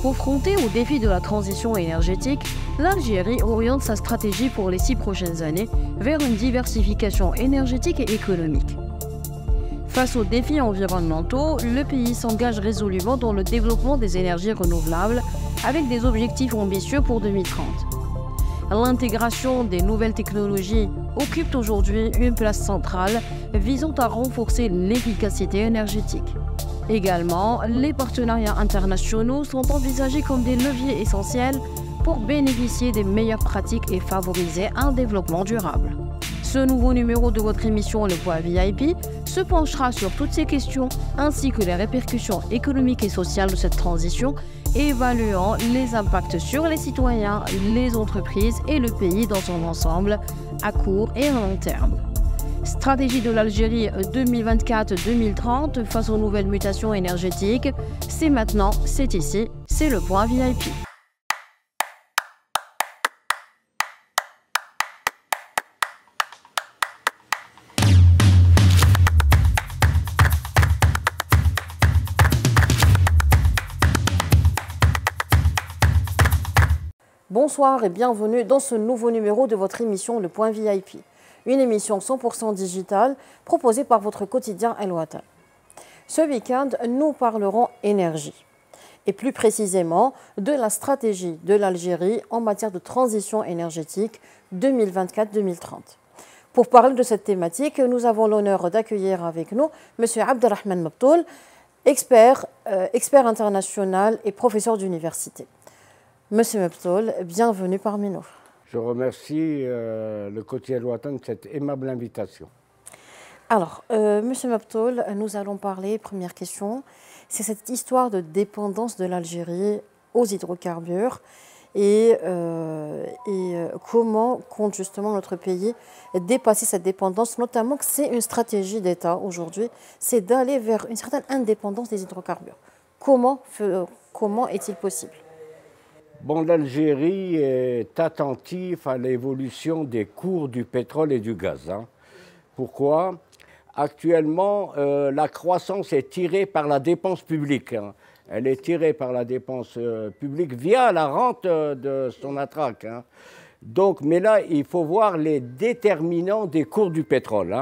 Confrontée au défi de la transition énergétique, l'Algérie oriente sa stratégie pour les 6 prochaines années vers une diversification énergétique et économique. Face aux défis environnementaux, le pays s'engage résolument dans le développement des énergies renouvelables avec des objectifs ambitieux pour 2030. L'intégration des nouvelles technologies occupe aujourd'hui une place centrale visant à renforcer l'efficacité énergétique. Également, les partenariats internationaux sont envisagés comme des leviers essentiels pour bénéficier des meilleures pratiques et favoriser un développement durable. Ce nouveau numéro de votre émission Le Point VIP se penchera sur toutes ces questions ainsi que les répercussions économiques et sociales de cette transition, évaluant les impacts sur les citoyens, les entreprises et le pays dans son ensemble à court et à long terme. Stratégie de l'Algérie 2024-2030 face aux nouvelles mutations énergétiques, c'est maintenant, c'est ici, c'est Le Point VIP. Bonsoir et bienvenue dans ce nouveau numéro de votre émission Le Point VIP. Une émission 100% digitale proposée par votre quotidien El Watan. Ce week-end, nous parlerons énergie et plus précisément de la stratégie de l'Algérie en matière de transition énergétique 2024-2030. Pour parler de cette thématique, nous avons l'honneur d'accueillir avec nous M. Abdelrahman Mabtoul, expert international et professeur d'université. Monsieur Mabtoul, bienvenue parmi nous. Je remercie le quotidien El Watan de cette aimable invitation. Alors, Monsieur Mabtoul, nous allons parler, première question, c'est cette histoire de dépendance de l'Algérie aux hydrocarbures et comment compte justement notre pays dépasser cette dépendance, notamment que c'est une stratégie d'État aujourd'hui, c'est d'aller vers une certaine indépendance des hydrocarbures. Comment est-il possible ? Bon, l'Algérie est attentive à l'évolution des cours du pétrole et du gaz. Pourquoi ? Actuellement, la croissance est tirée par la dépense publique. Elle est tirée par la dépense publique via la rente de son attraque. Donc, mais là, il faut voir les déterminants des cours du pétrole.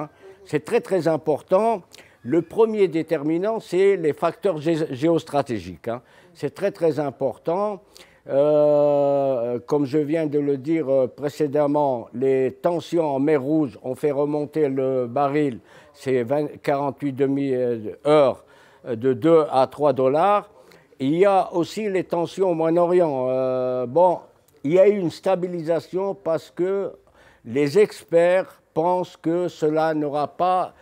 C'est très, très important. Le premier déterminant, c'est les facteurs géostratégiques. C'est très, très important. Comme je viens de le dire précédemment, les tensions en mer Rouge ont fait remonter le baril, c'est 48 demi-heures de 2 à 3 dollars. Il y a aussi les tensions au Moyen-Orient. Bon, il y a eu une stabilisation parce que les experts pensent que cela n'aura pas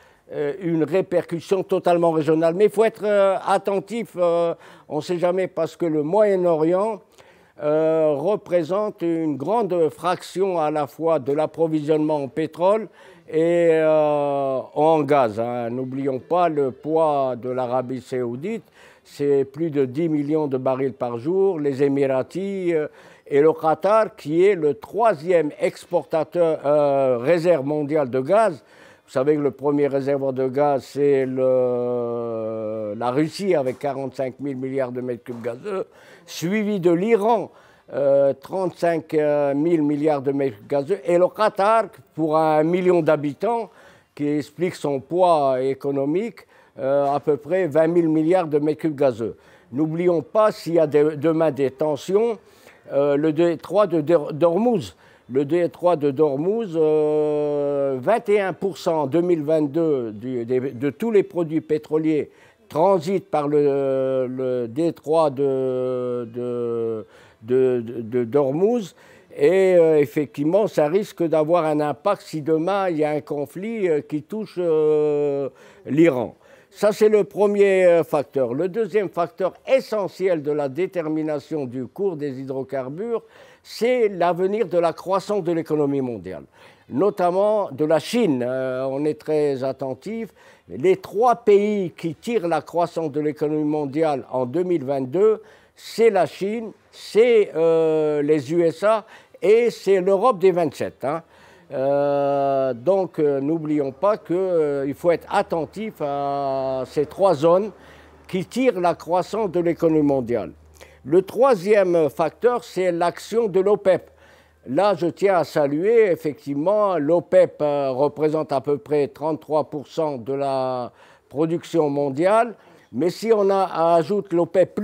une répercussion totalement régionale. Mais il faut être attentif, on ne sait jamais, parce que le Moyen-Orient représente une grande fraction à la fois de l'approvisionnement en pétrole et en gaz. N'oublions pas le poids de l'Arabie saoudite, c'est plus de 10 millions de barils par jour, les Émiratis et le Qatar qui est le 3e exportateur réserve mondiale de gaz. Vous savez que le premier réservoir de gaz, c'est la Russie avec 45 000 milliards de mètres cubes gazeux, suivi de l'Iran, 35 000 milliards de mètres cubes gazeux, et le Qatar, pour 1 million d'habitants, qui explique son poids économique, à peu près 20 000 milliards de mètres cubes gazeux. N'oublions pas, s'il y a demain des tensions, le détroit d'Ormuz. Le détroit de Dormouz, 21% en 2022 de tous les produits pétroliers transitent par le détroit de Dormouz. Et effectivement, ça risque d'avoir un impact si demain il y a un conflit qui touche l'Iran. Ça, c'est le premier facteur. Le deuxième facteur essentiel de la détermination du cours des hydrocarbures, c'est l'avenir de la croissance de l'économie mondiale, notamment de la Chine. On est très attentif. Les 3 pays qui tirent la croissance de l'économie mondiale en 2022, c'est la Chine, c'est les USA et c'est l'Europe des 27. Donc, n'oublions pas qu'il faut être attentif à ces 3 zones qui tirent la croissance de l'économie mondiale. Le troisième facteur, c'est l'action de l'OPEP. Là, je tiens à saluer, effectivement, l'OPEP représente à peu près 33% de la production mondiale. Mais si on ajoute l'OPEP+,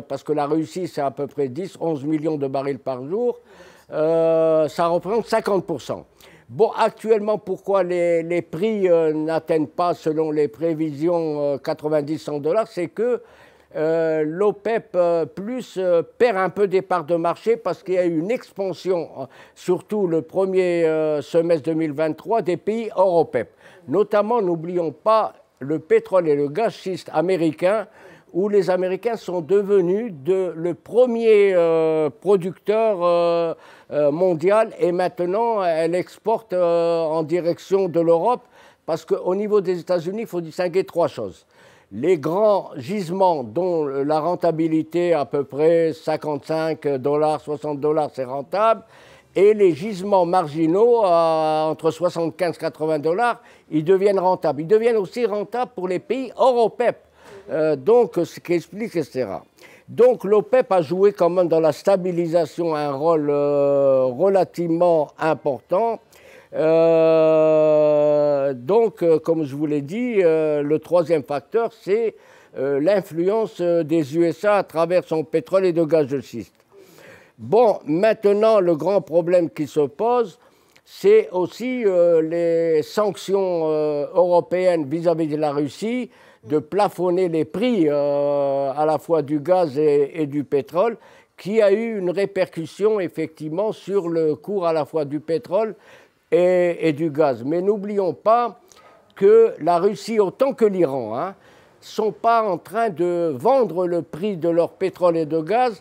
parce que la Russie, c'est à peu près 10-11 millions de barils par jour, ça représente 50%. Bon, actuellement, pourquoi les prix n'atteignent pas, selon les prévisions, 90-100 $, c'est que l'OPEP perd un peu des parts de marché parce qu'il y a eu une expansion, surtout le premier semestre 2023, des pays hors OPEP. Notamment, n'oublions pas le pétrole et le gaz schiste américain, où les Américains sont devenus le premier producteur mondial, et maintenant elle exporte en direction de l'Europe, parce qu'au niveau des États-Unis, il faut distinguer trois choses. Les grands gisements dont la rentabilité à peu près 55 $, 60 $, c'est rentable, et les gisements marginaux entre 75 et 80 $, ils deviennent rentables. Ils deviennent aussi rentables pour les pays hors OPEP. Donc, ce qui explique, etc. Donc, l'OPEP a joué quand même dans la stabilisation un rôle relativement important. Donc, comme je vous l'ai dit, le troisième facteur, c'est l'influence des USA à travers son pétrole et de gaz de schiste. Bon, maintenant, le grand problème qui se pose, c'est aussi les sanctions européennes vis-à-vis de la Russie, de plafonner les prix à la fois du gaz et du pétrole, qui a eu une répercussion effectivement sur le cours à la fois du pétrole et du gaz. Mais n'oublions pas que la Russie, autant que l'Iran, ne sont pas en train de vendre le prix de leur pétrole et de gaz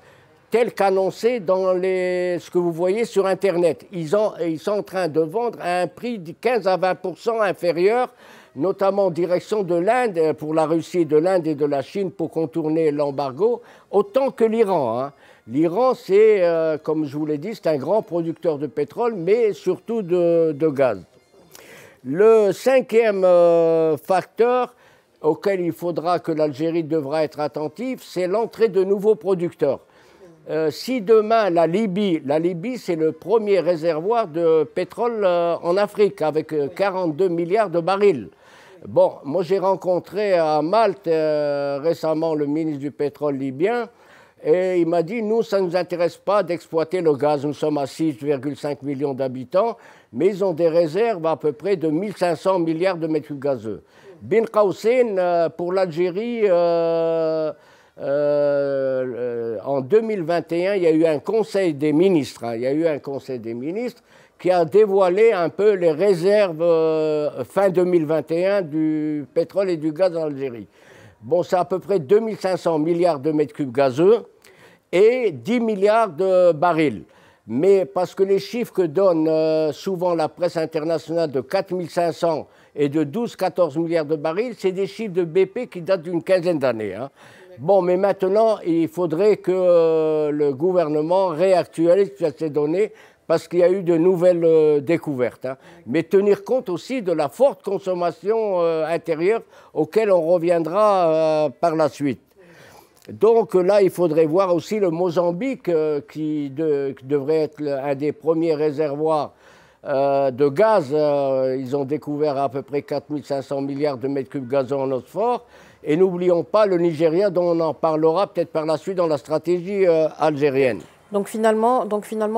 tel qu'annoncé dans ce que vous voyez sur Internet. Ils sont en train de vendre à un prix de 15 à 20% inférieur, notamment en direction de l'Inde, pour la Russie, de l'Inde et de la Chine, pour contourner l'embargo, autant que l'Iran. L'Iran, c'est, comme je vous l'ai dit, c'est un grand producteur de pétrole, mais surtout de gaz. Le cinquième facteur auquel il faudra que l'Algérie devra être attentive, c'est l'entrée de nouveaux producteurs. Si demain la Libye, c'est le premier réservoir de pétrole en Afrique, avec 42 milliards de barils. Bon, moi j'ai rencontré à Malte récemment le ministre du pétrole libyen, et il m'a dit, nous, ça ne nous intéresse pas d'exploiter le gaz. Nous sommes à 6,5 millions d'habitants, mais ils ont des réserves à peu près de 1500 milliards de mètres cubes gazeux. Bin Qaoussin, pour l'Algérie, en 2021, il y a eu un conseil des ministres. Il y a eu un conseil des ministres qui a dévoilé un peu les réserves fin 2021 du pétrole et du gaz en Algérie. Bon, c'est à peu près 2500 milliards de mètres cubes gazeux et 10 milliards de barils. Mais parce que les chiffres que donne souvent la presse internationale de 4500 et de 12-14 milliards de barils, c'est des chiffres de BP qui datent d'une quinzaine d'années. Bon, mais maintenant, il faudrait que le gouvernement réactualise ces données parce qu'il y a eu de nouvelles découvertes. Mais tenir compte aussi de la forte consommation intérieure auquel on reviendra par la suite. Donc là, il faudrait voir aussi le Mozambique qui devrait être un des premiers réservoirs de gaz. Ils ont découvert à peu près 4500 milliards de mètres cubes gazeux en phosphore. Et n'oublions pas le Nigeria, dont on en parlera peut-être par la suite dans la stratégie algérienne. Donc finalement,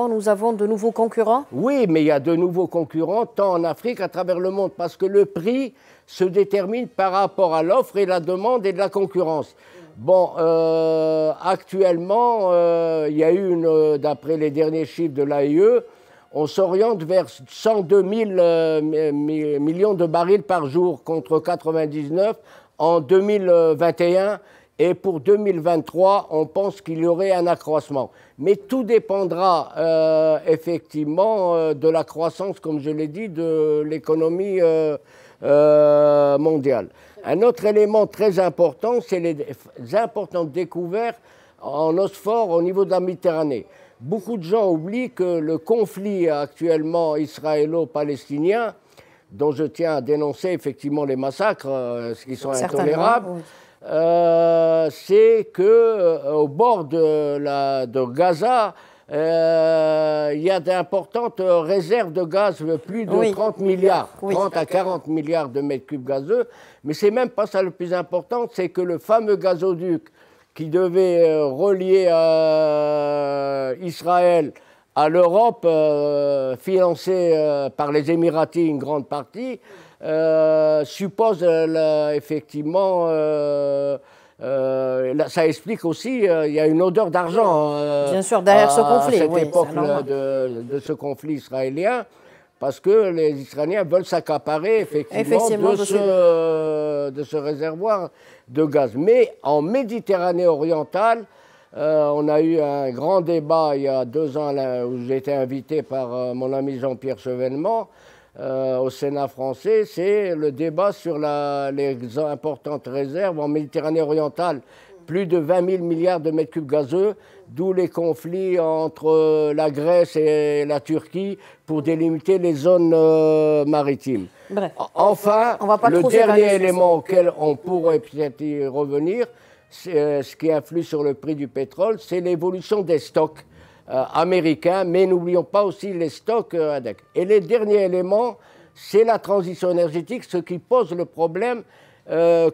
nous avons de nouveaux concurrents? Oui, mais il y a de nouveaux concurrents, tant en Afrique qu'à travers le monde, parce que le prix se détermine par rapport à l'offre et la demande et de la concurrence. Bon, actuellement, il y a eu, d'après les derniers chiffres de l'AIE, on s'oriente vers 102 000 millions de barils par jour contre 99 en 2021. Et pour 2023, on pense qu'il y aurait un accroissement. Mais tout dépendra effectivement de la croissance, comme je l'ai dit, de l'économie mondiale. Un autre élément très important, c'est les importantes découvertes en phosphore au niveau de la Méditerranée. Beaucoup de gens oublient que le conflit actuellement israélo-palestinien, dont je tiens à dénoncer effectivement les massacres, qui sont intolérables, c'est qu'au bord de Gaza, il y a d'importantes réserves de gaz, plus de 30 milliards, 30 à 40 milliards de mètres cubes gazeux. Mais c'est même pas ça le plus important, c'est que le fameux gazoduc qui devait relier Israël à l'Europe, financé par les Émiratis une grande partie, suppose effectivement... ça explique aussi, il y a une odeur d'argent. Bien sûr, derrière ce conflit. À cette époque de ce conflit israélien, parce que les Israéliens veulent s'accaparer effectivement de ce réservoir de gaz. Mais en Méditerranée orientale, on a eu un grand débat il y a 2 ans là, où j'ai été invité par mon ami Jean-Pierre Chevènement, au Sénat français, c'est le débat sur les importantes réserves en Méditerranée orientale. Plus de 20 000 milliards de mètres cubes gazeux, d'où les conflits entre la Grèce et la Turquie pour délimiter les zones maritimes. Bref, enfin, le dernier élément auquel on pourrait peut-être y revenir, ce qui influe sur le prix du pétrole, c'est l'évolution des stocks américains, mais n'oublions pas aussi les stocks ADEC. Et le dernier élément, c'est la transition énergétique, ce qui pose le problème,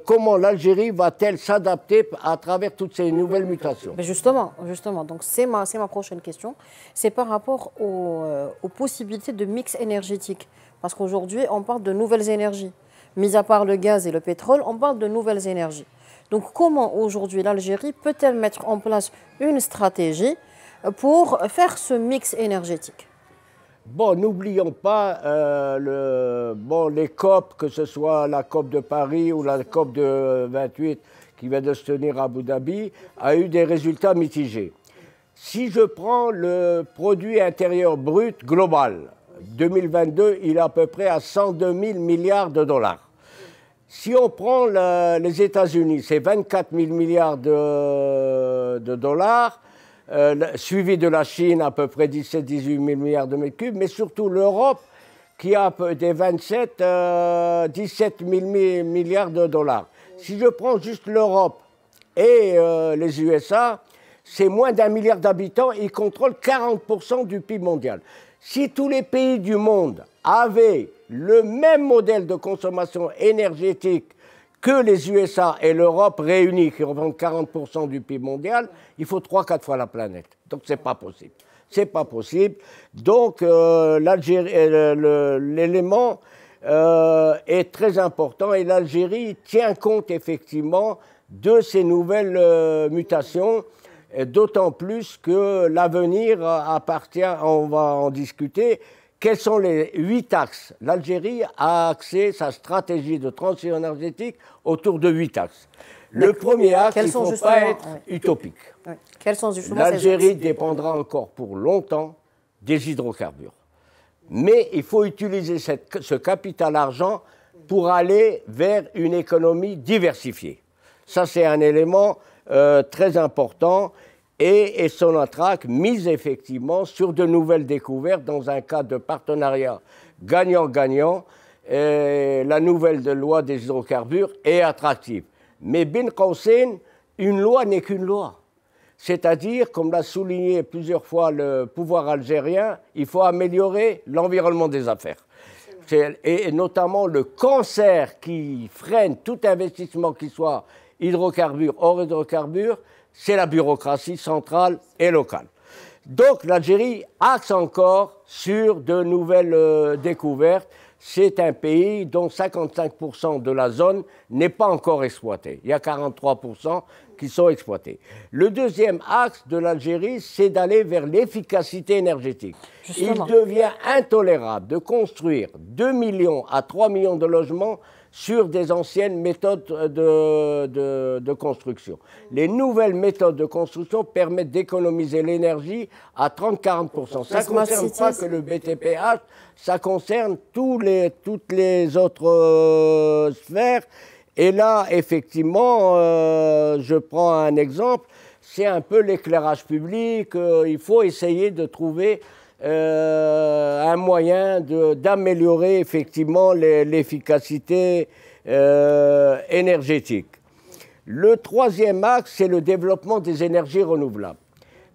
comment l'Algérie va-t-elle s'adapter à travers toutes ces nouvelles mutations? Mais justement, donc c'est ma prochaine question, c'est par rapport aux possibilités de mix énergétique, parce qu'aujourd'hui, on parle de nouvelles énergies. Mis à part le gaz et le pétrole, on parle de nouvelles énergies. Donc comment aujourd'hui l'Algérie peut-elle mettre en place une stratégie pour faire ce mix énergétique? Bon, n'oublions pas les COP, que ce soit la COP de Paris ou la COP de 28 qui vient de se tenir à Abu Dhabi, a eu des résultats mitigés. Si je prends le produit intérieur brut global, 2022, il est à peu près à 102 000 milliards de dollars. Si on prend les États-Unis, c'est 24 000 milliards de dollars, suivi de la Chine, à peu près 17-18 000 milliards de mètres cubes, mais surtout l'Europe, qui a des 17 000 milliards de dollars. Si je prends juste l'Europe et les USA, c'est moins d'1 milliard d'habitants, ils contrôlent 40% du PIB mondial. Si tous les pays du monde avaient le même modèle de consommation énergétique que les USA et l'Europe réunis, qui représentent 40% du PIB mondial, il faut 3-4 fois la planète. Donc, ce n'est pas possible. C'est pas possible. Donc, l'élément est très important et l'Algérie tient compte effectivement de ces nouvelles mutations, d'autant plus que l'avenir appartient, on va en discuter. Quels sont les 8 axes? L'Algérie a axé sa stratégie de transition énergétique autour de 8 axes. Le premier axe, il ne faut pas être utopique. L'Algérie dépendra encore pour longtemps des hydrocarbures. Mais il faut utiliser ce capital argent pour aller vers une économie diversifiée. Ça, c'est un élément très important. Et Sonatrach mise effectivement sur de nouvelles découvertes dans un cadre de partenariat gagnant-gagnant. La nouvelle loi des hydrocarbures est attractive. Mais bin Qaussin, une loi n'est qu'une loi. C'est-à-dire, comme l'a souligné plusieurs fois le pouvoir algérien, il faut améliorer l'environnement des affaires. Et notamment le cancer qui freine tout investissement qui soit hydrocarbures, hors hydrocarbures, c'est la bureaucratie centrale et locale. Donc l'Algérie axe encore sur de nouvelles découvertes. C'est un pays dont 55% de la zone n'est pas encore exploitée. Il y a 43% qui sont exploités. Le deuxième axe de l'Algérie, c'est d'aller vers l'efficacité énergétique. Justement. Il devient intolérable de construire 2 millions à 3 millions de logements sur des anciennes méthodes de construction. Les nouvelles méthodes de construction permettent d'économiser l'énergie à 30-40%. Ça ne concerne pas que le BTPH, ça concerne toutes les autres sphères. Et là, effectivement, je prends un exemple, c'est un peu l'éclairage public. Il faut essayer de trouver un moyen d'améliorer effectivement l'efficacité énergétique. Le troisième axe, c'est le développement des énergies renouvelables.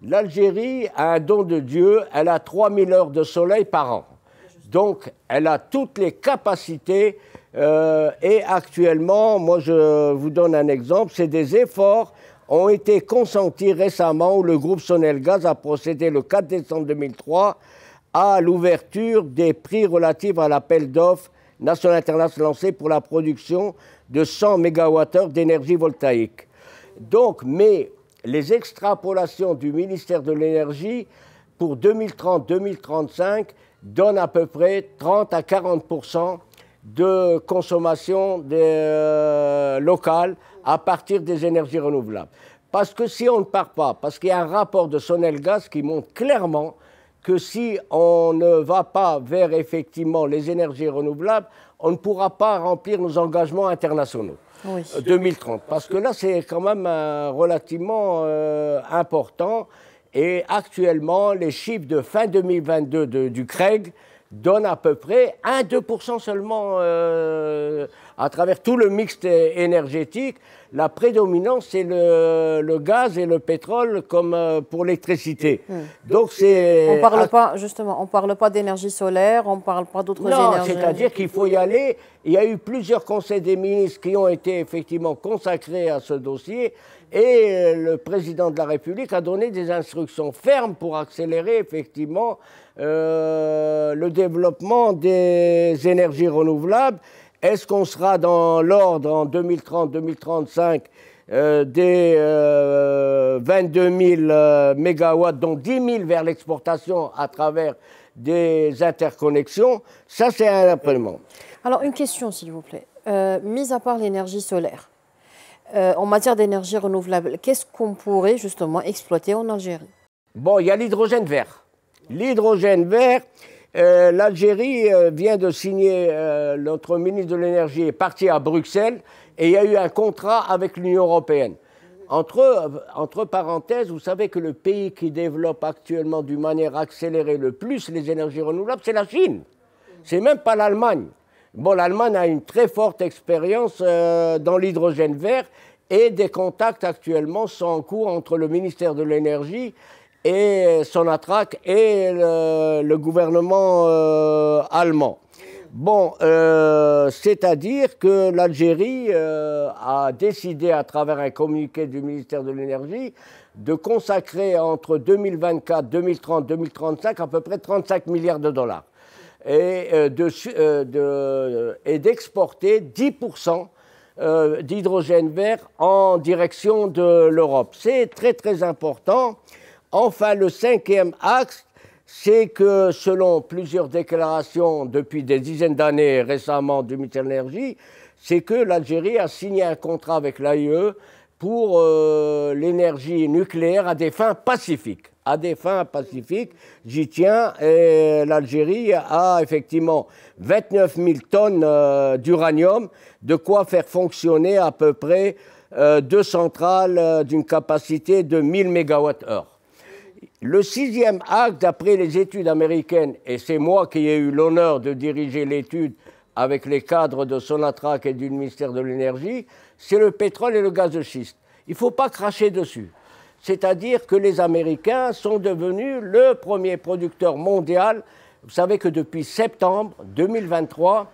L'Algérie a un don de Dieu, elle a 3000 heures de soleil par an. Donc, elle a toutes les capacités et actuellement, moi je vous donne un exemple, c'est des efforts ont été consentis récemment où le groupe Sonelgaz a procédé le 4 décembre 2003 à l'ouverture des prix relatifs à l'appel d'offres national international lancé pour la production de 100 MWh d'énergie voltaïque. Donc, mais les extrapolations du ministère de l'Énergie pour 2030-2035 donnent à peu près 30 à 40% de consommation locale à partir des énergies renouvelables. Parce que si on ne part pas, parce qu'il y a un rapport de Sonelgaz qui montre clairement que si on ne va pas vers effectivement les énergies renouvelables, on ne pourra pas remplir nos engagements internationaux. Oui. 2030. Parce que là, c'est quand même relativement important. Et actuellement, les chiffres de fin 2022 du CREG donnent à peu près 1-2% seulement à travers tout le mix énergétique. La prédominance, c'est le gaz et le pétrole comme pour l'électricité. Donc c'est... On parle pas d'énergie solaire, on ne parle pas d'autres énergies. Non, c'est-à-dire qu'il faut y aller. Il y a eu plusieurs conseils des ministres qui ont été effectivement consacrés à ce dossier et le président de la République a donné des instructions fermes pour accélérer effectivement le développement des énergies renouvelables. Est-ce qu'on sera dans l'ordre en 2030-2035 des 22 000 mégawatts, dont 10 000 vers l'exportation à travers des interconnexions? Ça, c'est un appellement. Alors, une question, s'il vous plaît. Mis à part l'énergie solaire, en matière d'énergie renouvelable, qu'est-ce qu'on pourrait justement exploiter en Algérie? Bon, il y a l'hydrogène vert. L'hydrogène vert, l'Algérie vient de signer, notre ministre de l'Énergie est parti à Bruxelles et il y a eu un contrat avec l'Union européenne. Entre parenthèses, vous savez que le pays qui développe actuellement d'une manière accélérée le plus les énergies renouvelables, c'est la Chine. C'est même pas l'Allemagne. Bon, l'Allemagne a une très forte expérience dans l'hydrogène vert et des contacts actuellement sont en cours entre le ministère de l'Énergie et Sonatrach et le gouvernement allemand. Bon, c'est-à-dire que l'Algérie a décidé, à travers un communiqué du ministère de l'Énergie, de consacrer entre 2024, 2030, 2035 à peu près 35 milliards de dollars et d'exporter 10% d'hydrogène vert en direction de l'Europe. C'est très très important. Enfin, le cinquième axe, c'est que selon plusieurs déclarations depuis des dizaines d'années récemment du ministère de l'Énergie, c'est que l'Algérie a signé un contrat avec l'AIE pour l'énergie nucléaire à des fins pacifiques. À des fins pacifiques, j'y tiens, et l'Algérie a effectivement 29 000 tonnes d'uranium, de quoi faire fonctionner à peu près 2 centrales d'une capacité de 1000 MWh. Le sixième axe, d'après les études américaines, et c'est moi qui ai eu l'honneur de diriger l'étude avec les cadres de Sonatrach et du ministère de l'Énergie, c'est le pétrole et le gaz de schiste. Il ne faut pas cracher dessus. C'est-à-dire que les Américains sont devenus le premier producteur mondial. Vous savez que depuis septembre 2023,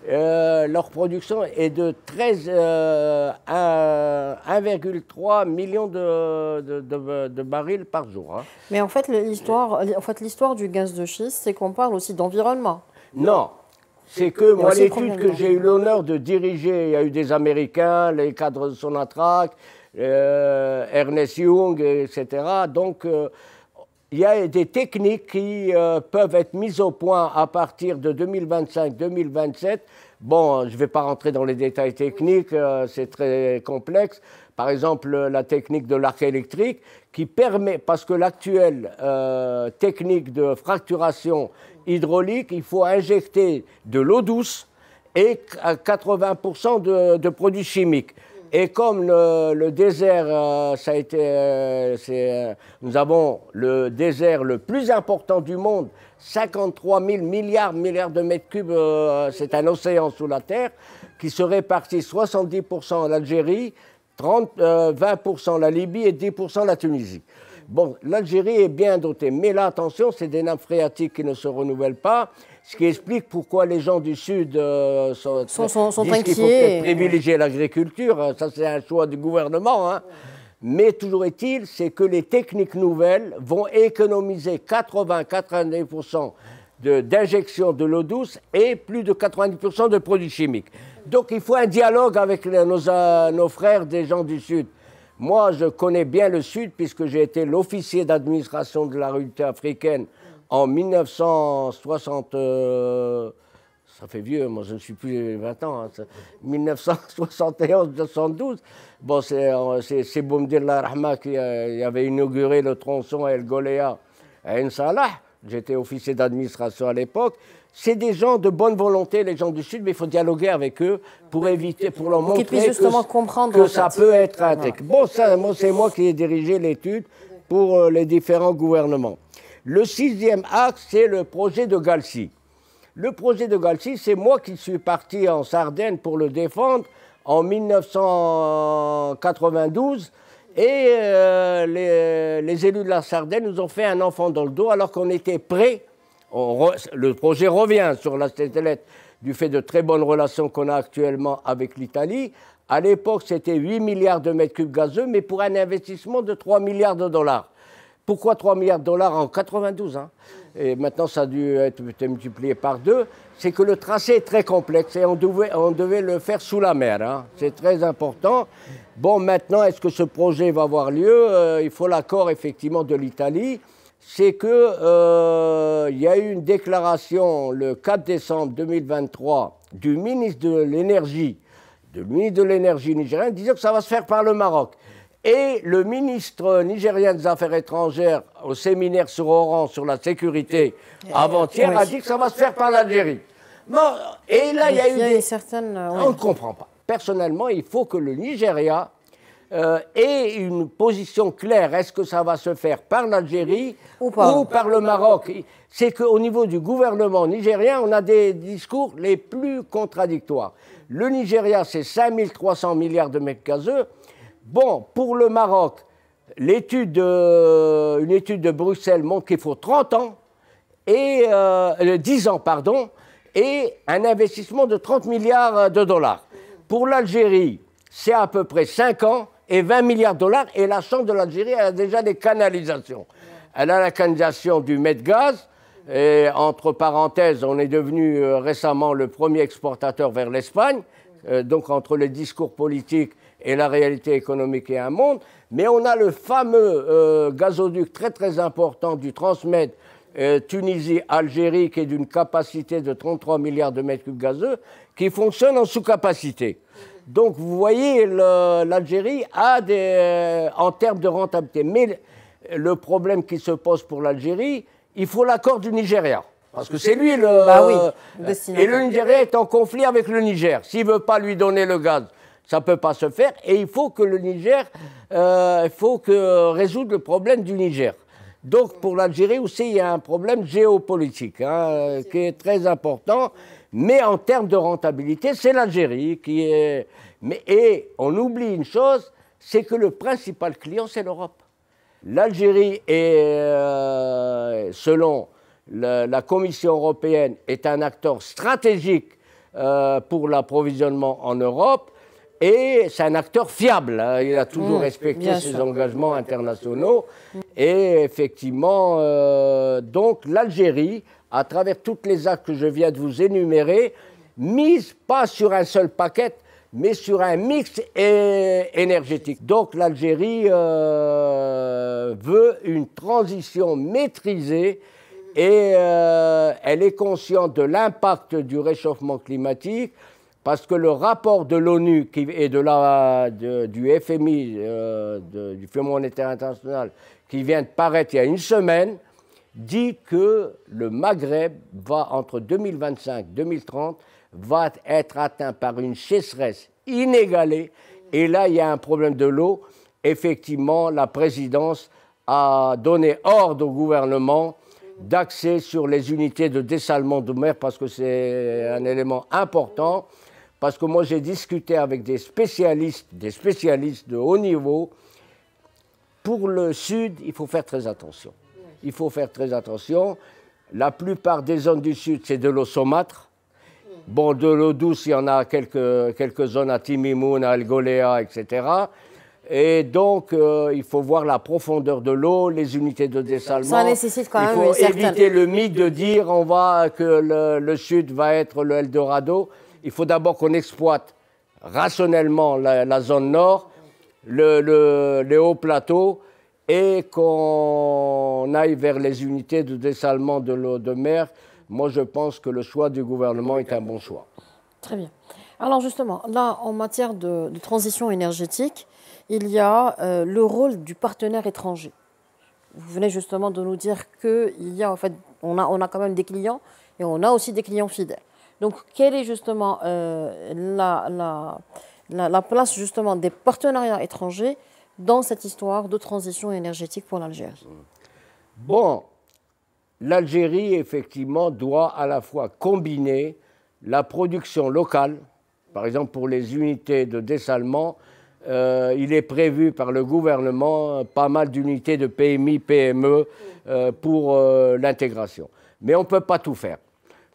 leur production est de 1,3 million de barils par jour. Hein. Mais en fait, l'histoire du gaz de schiste, c'est qu'on parle aussi d'environnement. Non. C'est que moi, l'étude que j'ai eu l'honneur de diriger, il y a eu des Américains, les cadres de Sonatrach, Ernest Young, etc. Donc, il y a des techniques qui peuvent être mises au point à partir de 2025-2027. Bon, je ne vais pas rentrer dans les détails techniques, c'est très complexe. Par exemple, la technique de l'arc électrique qui permet, parce que l'actuelle technique de fracturation hydraulique, il faut injecter de l'eau douce et 80% de produits chimiques. Et comme le désert, nous avons le désert le plus important du monde, 53 000 milliards de mètres cubes, c'est un océan sous la terre, qui se répartit 70% en Algérie, 20% la Libye et 10% la Tunisie. Bon, l'Algérie est bien dotée, mais là, attention, c'est des nappes phréatiques qui ne se renouvellent pas, ce qui explique pourquoi les gens du Sud sont inquiets. Il faut peut-être privilégier l'agriculture, ça c'est un choix du gouvernement, hein. Mais toujours est-il, c'est que les techniques nouvelles vont économiser 80-90% d'injection de l'eau douce et plus de 90% de produits chimiques. Donc il faut un dialogue avec nos frères des gens du Sud. Moi, je connais bien le Sud puisque j'ai été l'officier d'administration de la réalité africaine en 1960. Ça fait vieux, moi je ne suis plus 20 ans. Hein, 1971-72. Bon, c'est Boumdir Rahma qui avait inauguré le tronçon à El Goléa à En Salah. J'étais officier d'administration à l'époque. C'est des gens de bonne volonté, les gens du Sud, mais il faut dialoguer avec eux pour éviter, pour leur montrer que ça peut être intégré. Bon, ça, c'est moi qui ai dirigé l'étude pour les différents gouvernements. Le 6e axe, c'est le projet de Galci. Le projet de Galci, c'est moi qui suis parti en Sardaigne pour le défendre en 1992. Et les élus de la Sardaigne nous ont fait un enfant dans le dos alors qu'on était prêts. Le projet revient sur la lettre du fait de très bonnes relations qu'on a actuellement avec l'Italie. À l'époque, c'était 8 milliards de mètres cubes gazeux, mais pour un investissement de 3 milliards de dollars. Pourquoi 3 milliards de dollars en 92 hein? Et maintenant, ça a dû être multiplié par 2. C'est que le tracé est très complexe et on devait le faire sous la mer. Hein. C'est très important. Bon, maintenant, est-ce que ce projet va avoir lieu? Il faut l'accord, effectivement, de l'Italie. C'est qu'il y a eu une déclaration le 4 décembre 2023 du ministre de l'Énergie nigérien disant que ça va se faire par le Maroc. Et le ministre nigérien des Affaires étrangères au séminaire sur Oran sur la sécurité avant-hier a dit que ça va se faire par l'Algérie. Bon, et là, il y a eu des... On ne comprend pas. Personnellement, il faut que le Nigeria ait une position claire. Est-ce que ça va se faire par l'Algérie ou par le Maroc? C'est qu'au niveau du gouvernement nigérien, on a des discours les plus contradictoires. Le Nigeria, c'est 5300 milliards de mètres gazeux. Bon, pour le Maroc, une étude de Bruxelles montre qu'il faut 30 ans, et 10 ans, pardon, et un investissement de 30 milliards de dollars. Pour l'Algérie, c'est à peu près 5 ans et 20 milliards de dollars, et la Chambre de l'Algérie a déjà des canalisations. Elle a la canalisation du Medgaz, et entre parenthèses, on est devenu récemment le premier exportateur vers l'Espagne, donc entre les discours politiques et la réalité économique et un monde, mais on a le fameux gazoduc très très important du Transmed Tunisie-Algérie qui est d'une capacité de 33 milliards de mètres cubes gazeux qui fonctionne en sous-capacité. Donc vous voyez, l'Algérie a en termes de rentabilité, mais le problème qui se pose pour l'Algérie, il faut l'accord du Nigeria. Parce que c'est lui le... et le Nigeria est en conflit avec le Niger. S'il ne veut pas lui donner le gaz, ça ne peut pas se faire. Et il faut que le Niger, résoudre le problème du Niger. Donc pour l'Algérie aussi, il y a un problème géopolitique hein, qui est très important. Mais en termes de rentabilité, c'est l'Algérie qui est... Et on oublie une chose, c'est que le principal client, c'est l'Europe. L'Algérie est, selon la Commission européenne, est un acteur stratégique pour l'approvisionnement en Europe. Et c'est un acteur fiable, hein. Il a toujours respecté ses engagements internationaux. Et effectivement, donc l'Algérie, à travers toutes les actes que je viens de vous énumérer, mise pas sur un seul paquet, mais sur un mix énergétique. Donc l'Algérie veut une transition maîtrisée et elle est consciente de l'impact du réchauffement climatique. Parce que le rapport de l'ONU et du FMI, du Fonds monétaire international, qui vient de paraître il y a une semaine, dit que le Maghreb va, entre 2025 et 2030, va être atteint par une sécheresse inégalée. Et là, il y a un problème de l'eau. Effectivement, la présidence a donné ordre au gouvernement d'axer sur les unités de dessalement de mer parce que c'est un élément important parce que moi j'ai discuté avec des spécialistes de haut niveau. Pour le sud, il faut faire très attention. Il faut faire très attention. La plupart des zones du sud, c'est de l'eau saumâtre. Bon, de l'eau douce, il y en a quelques zones à Timimoun, à Algolea, etc. Et donc, il faut voir la profondeur de l'eau, les unités de dessalement. Ça nécessite quand même il faut éviter le mythe de dire que le sud va être le Eldorado. Il faut d'abord qu'on exploite rationnellement la zone nord, les hauts plateaux, et qu'on aille vers les unités de dessalement de l'eau de mer. Moi, je pense que le choix du gouvernement est un bon choix. Très bien. Alors justement, là, en matière de transition énergétique, il y a le rôle du partenaire étranger. Vous venez justement de nous dire qu'il y a, en fait, on a quand même des clients et on a aussi des clients fidèles. Donc, quelle est justement la place justement des partenariats étrangers dans cette histoire de transition énergétique pour l'Algérie? Bon, l'Algérie, effectivement, doit à la fois combiner la production locale, par exemple pour les unités de dessalement, il est prévu par le gouvernement pas mal d'unités de PMI, PME pour l'intégration. Mais on ne peut pas tout faire.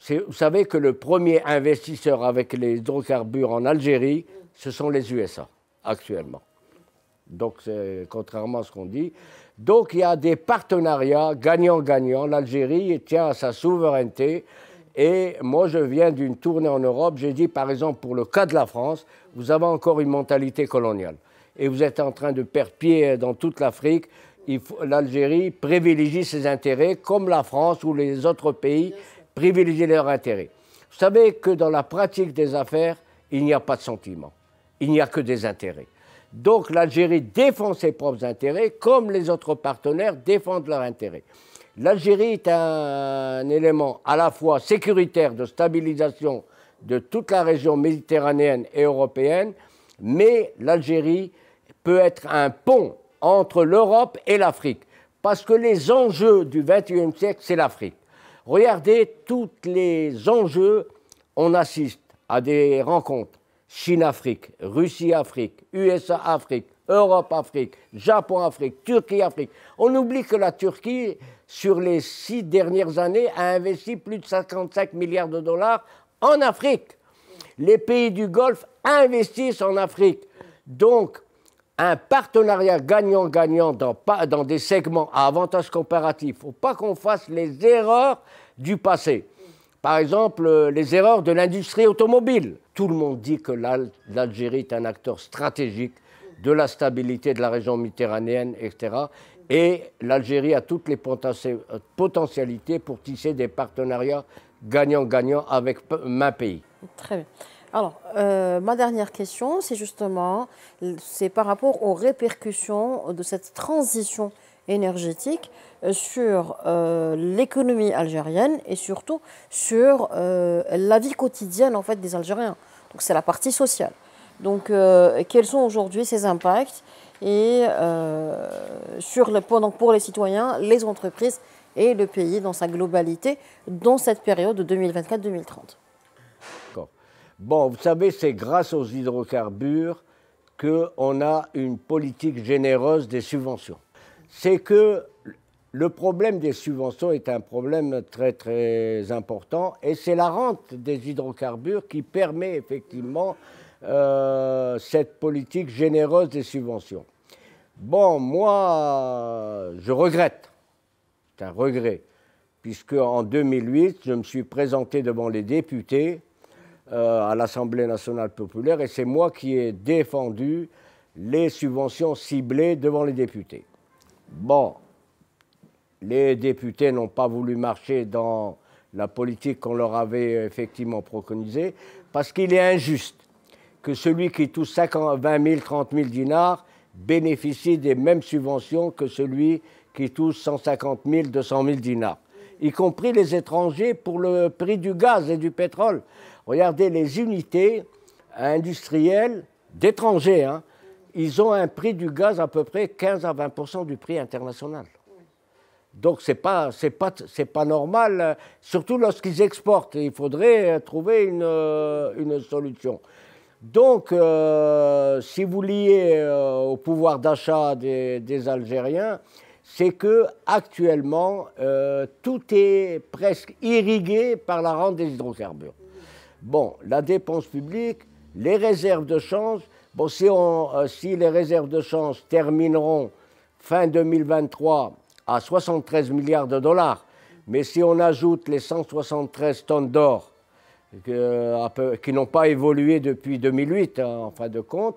Vous savez que le premier investisseur avec les hydrocarbures en Algérie, ce sont les USA, actuellement. Donc, contrairement à ce qu'on dit. Donc, il y a des partenariats gagnant-gagnant. L'Algérie tient à sa souveraineté. Et moi, je viens d'une tournée en Europe. J'ai dit, par exemple, pour le cas de la France, vous avez encore une mentalité coloniale. Et vous êtes en train de perdre pied dans toute l'Afrique. L'Algérie privilégie ses intérêts, comme la France ou les autres pays privilégient leurs intérêts. Vous savez que dans la pratique des affaires, il n'y a pas de sentiment. Il n'y a que des intérêts. Donc l'Algérie défend ses propres intérêts comme les autres partenaires défendent leurs intérêts. L'Algérie est un élément à la fois sécuritaire de stabilisation de toute la région méditerranéenne et européenne, mais l'Algérie peut être un pont entre l'Europe et l'Afrique, parce que les enjeux du XXIe siècle, c'est l'Afrique. Regardez tous les enjeux, on assiste à des rencontres. Chine-Afrique, Russie-Afrique, USA-Afrique, Europe-Afrique, Japon-Afrique, Turquie-Afrique. On oublie que la Turquie, sur les 6 dernières années, a investi plus de 55 milliards de dollars en Afrique. Les pays du Golfe investissent en Afrique. Donc, un partenariat gagnant-gagnant dans des segments à avantage comparatif. Il ne faut pas qu'on fasse les erreurs du passé. Par exemple, les erreurs de l'industrie automobile. Tout le monde dit que l'Algérie est un acteur stratégique de la stabilité de la région méditerranéenne, etc. Et l'Algérie a toutes les potentialités pour tisser des partenariats gagnant-gagnant avec main pays. Très bien. Alors, ma dernière question, c'est justement par rapport aux répercussions de cette transition énergétique sur l'économie algérienne et surtout sur la vie quotidienne en fait, des Algériens. Donc c'est la partie sociale. Donc quels sont aujourd'hui ces impacts et pour les citoyens, les entreprises et le pays dans sa globalité dans cette période de 2024-2030? Bon, vous savez, c'est grâce aux hydrocarbures qu'on a une politique généreuse des subventions. C'est que le problème des subventions est un problème très, très important et c'est la rente des hydrocarbures qui permet effectivement cette politique généreuse des subventions. Bon, moi, je regrette, c'est un regret, puisque en 2008, je me suis présenté devant les députés à l'Assemblée nationale populaire et c'est moi qui ai défendu les subventions ciblées devant les députés. Bon, les députés n'ont pas voulu marcher dans la politique qu'on leur avait effectivement préconisée parce qu'il est injuste que celui qui touche 20 000, 30 000 dinars bénéficie des mêmes subventions que celui qui touche 150 000, 200 000 dinars, y compris les étrangers pour le prix du gaz et du pétrole. Regardez les unités industrielles d'étrangers, hein, ils ont un prix du gaz à peu près 15 à 20% du prix international. Donc c'est pas normal, surtout lorsqu'ils exportent. Il faudrait trouver une solution. Donc, si vous liez au pouvoir d'achat des Algériens, c'est que actuellement tout est presque irrigué par la rente des hydrocarbures. Bon, la dépense publique, les réserves de change. Bon, si les réserves de change termineront fin 2023 à 73 milliards de dollars, mais si on ajoute les 173 tonnes d'or qui n'ont pas évolué depuis 2008, hein, en fin de compte,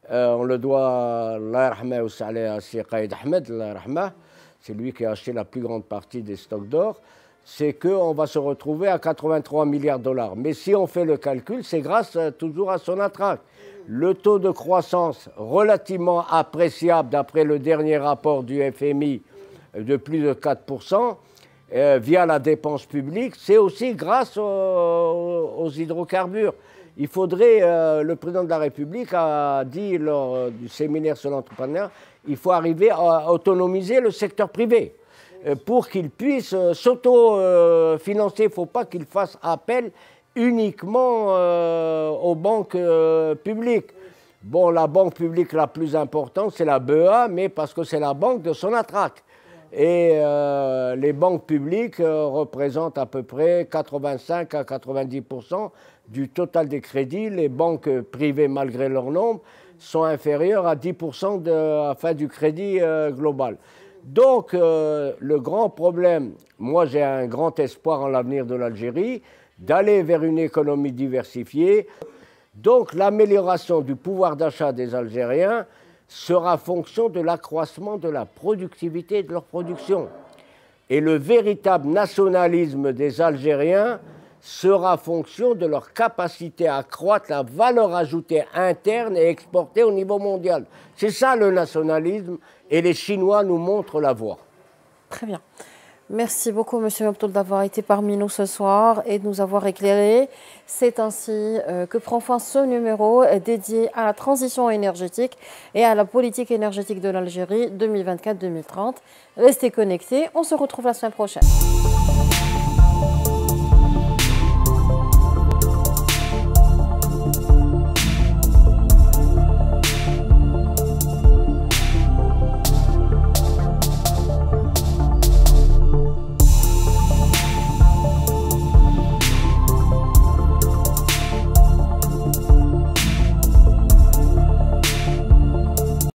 on le doit à Qaïd Ahmed, c'est lui qui a acheté la plus grande partie des stocks d'or, c'est qu'on va se retrouver à 83 milliards de dollars. Mais si on fait le calcul, c'est grâce toujours à Sonatrach. Le taux de croissance relativement appréciable d'après le dernier rapport du FMI de plus de 4%, via la dépense publique, c'est aussi grâce aux hydrocarbures. Il faudrait, le président de la République a dit lors du séminaire sur l'entrepreneuriat, il faut arriver à autonomiser le secteur privé pour qu'il puisse s'auto-financer. Il ne faut pas qu'il fasse appel uniquement aux banques publiques. Bon, la banque publique la plus importante, c'est la BEA, mais parce que c'est la banque de Sonatrach. Et les banques publiques représentent à peu près 85 à 90% du total des crédits. Les banques privées, malgré leur nombre, sont inférieures à 10% du crédit global. Donc, le grand problème, moi j'ai un grand espoir en l'avenir de l'Algérie, d'aller vers une économie diversifiée. Donc, l'amélioration du pouvoir d'achat des Algériens sera fonction de l'accroissement de la productivité de leur production. Et le véritable nationalisme des Algériens sera fonction de leur capacité à accroître la valeur ajoutée interne et exporter au niveau mondial. C'est ça le nationalisme, et les Chinois nous montrent la voie. Très bien. Merci beaucoup, M. Mabtoul, d'avoir été parmi nous ce soir et de nous avoir éclairé. C'est ainsi que prend fin ce numéro dédié à la transition énergétique et à la politique énergétique de l'Algérie 2024-2030. Restez connectés, on se retrouve la semaine prochaine.